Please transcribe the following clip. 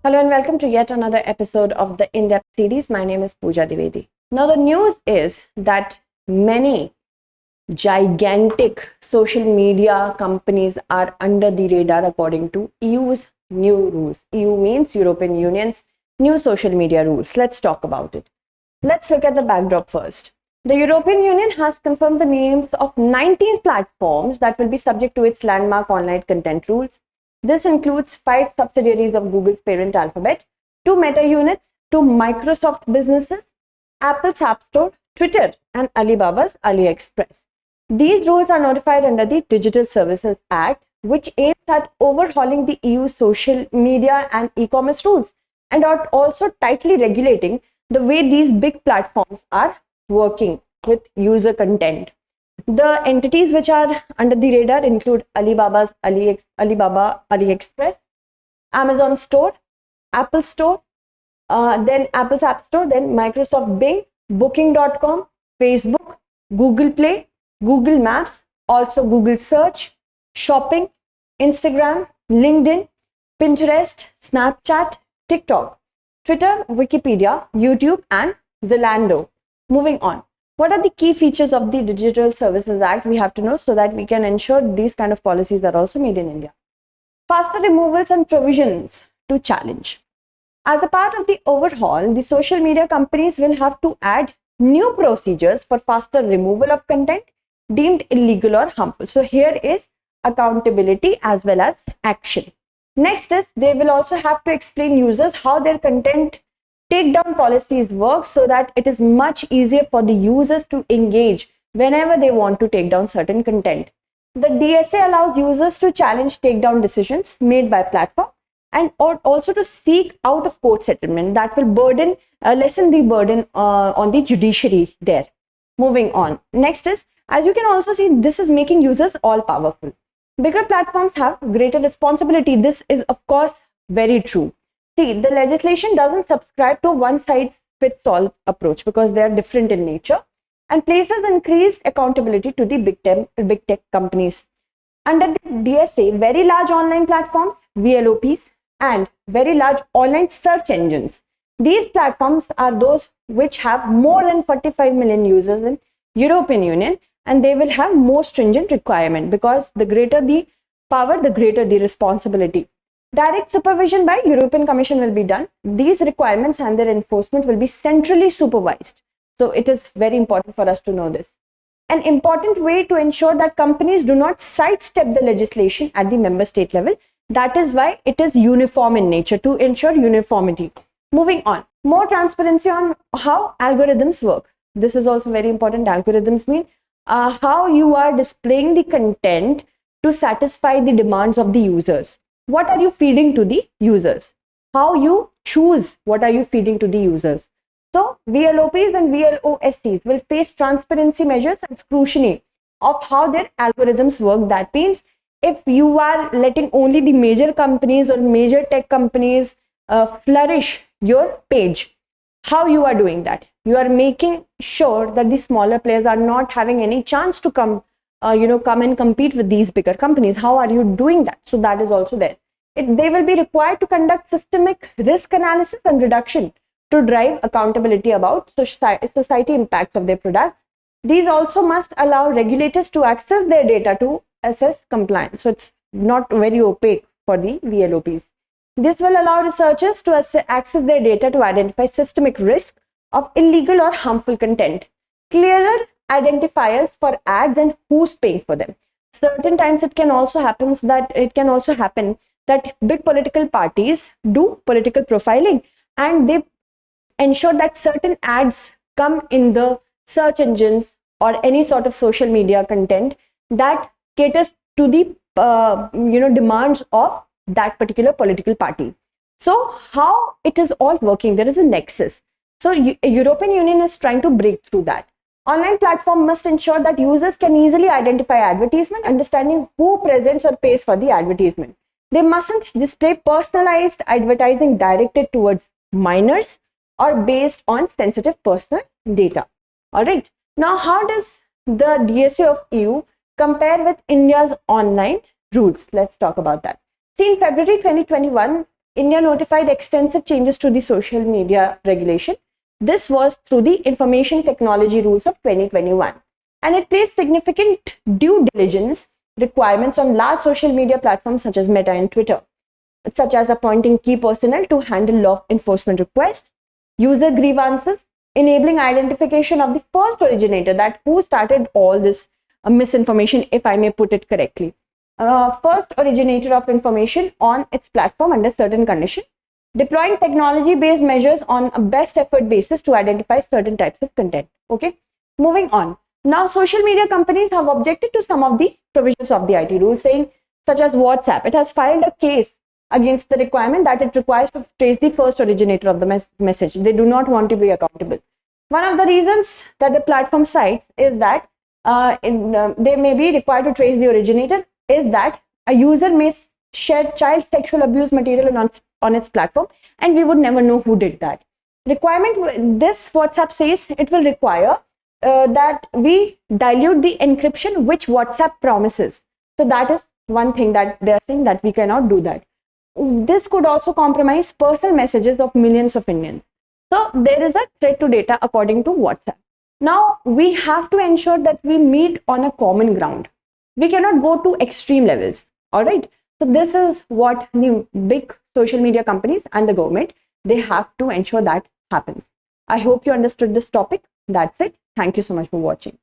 Hello and welcome to yet another episode of the In-Depth series. My name is Pooja Dwivedi. Now the news is that many gigantic social media companies are under the radar according to EU's new rules. EU means European Union's new social media rules. Let's talk about it. Let's look at the backdrop first. The European Union has confirmed the names of 19 platforms that will be subject to its landmark online content rules. This includes 5 subsidiaries of Google's parent Alphabet, 2 Meta units, 2 Microsoft businesses, Apple's App Store, Twitter, and Alibaba's AliExpress. These rules are notified under the Digital Services Act, which aims at overhauling the EU social media and e-commerce rules and are also tightly regulating the way these big platforms are working with user content. The entities which are under the radar include Alibaba AliExpress, Amazon Store, Apple Store, then Apple's App Store, then Microsoft Bing, Booking.com, Facebook, Google Play, Google Maps, also Google Search, Shopping, Instagram, LinkedIn, Pinterest, Snapchat, TikTok, Twitter, Wikipedia, YouTube, and Zalando. Moving on. What are the key features of the Digital Services Act we have to know so that we can ensure these kind of policies are also made in India? Faster removals and provisions to challenge. As a part of the overhaul, the social media companies will have to add new procedures for faster removal of content deemed illegal or harmful. So here is accountability as well as action. Next is they will also have to explain users how their content takedown policies work so that it is much easier for the users to engage whenever they want to take down certain content. The DSA allows users to challenge takedown decisions made by platform and also to seek out of court settlement that will lessen the burden on the judiciary there. Moving on. Next is, as you can also see, this is making users all powerful. Bigger platforms have greater responsibility. This is of course very true. See, the legislation doesn't subscribe to one size fits all approach because they are different in nature and places increased accountability to the big tech companies. Under the DSA, very large online platforms, VLOPs, and very large online search engines. These platforms are those which have more than 45 million users in European Union, and they will have more stringent requirement because the greater the power, the greater the responsibility. Direct supervision by European Commission will be done. These requirements and their enforcement will be centrally supervised. So it is very important for us to know this. An important way to ensure that companies do not sidestep the legislation at the member state level. That is why it is uniform in nature, to ensure uniformity. Moving on, more transparency on how algorithms work. This is also very important. Algorithms mean how you are displaying the content to satisfy the demands of the users. What are you feeding to the users? How you choose what are you feeding to the users? So VLOPs and VLOSCs will face transparency measures and scrutiny of how their algorithms work. That means if you are letting only the major companies or major tech companies flourish your page, how you are doing that? You are making sure that the smaller players are not having any chance to come and compete with these bigger companies. How are you doing that? So that is also there. They will be required to conduct systemic risk analysis and reduction to drive accountability about society impacts of their products. These also must allow regulators to access their data to assess compliance. So it's not very opaque for the VLOPs. This will allow researchers to access their data to identify systemic risk of illegal or harmful content. Clearer identifiers for ads and who's paying for them. Certain times it can also happen that big political parties do political profiling and they ensure that certain ads come in the search engines or any sort of social media content that caters to the demands of that particular political party. So how it is all working? There is a nexus. So European Union is trying to break through that. Online platform must ensure that users can easily identify advertisement, understanding who presents or pays for the advertisement. They mustn't display personalized advertising directed towards minors or based on sensitive personal data. All right. Now, how does the DSA of EU compare with India's online rules? Let's talk about that. See, in February 2021, India notified extensive changes to the social media regulation. This was through the Information Technology Rules of 2021. And it placed significant due diligence requirements on large social media platforms such as Meta and Twitter, such as appointing key personnel to handle law enforcement requests, user grievances, enabling identification of the first originator, that who started all this misinformation, if I may put it correctly. First originator of information on its platform under certain condition, deploying technology-based measures on a best effort basis to identify certain types of content. Okay, moving on. Now, social media companies have objected to some of the provisions of the IT rules, saying, such as WhatsApp, it has filed a case against the requirement that it requires to trace the first originator of the message. They do not want to be accountable. One of the reasons that the platform cites is that they may be required to trace the originator is that a user may share child sexual abuse material on its platform, and we would never know who did that. Requirement, this WhatsApp says it will require that we dilute the encryption which WhatsApp promises. So that is one thing that they are saying, that we cannot do that. This could also compromise personal messages of millions of Indians. So there is a threat to data according to WhatsApp. Now we have to ensure that we meet on a common ground. We cannot go to extreme levels. All right. So this is what the big social media companies and the government, they have to ensure that happens. I hope you understood this topic. That's it. Thank you so much for watching.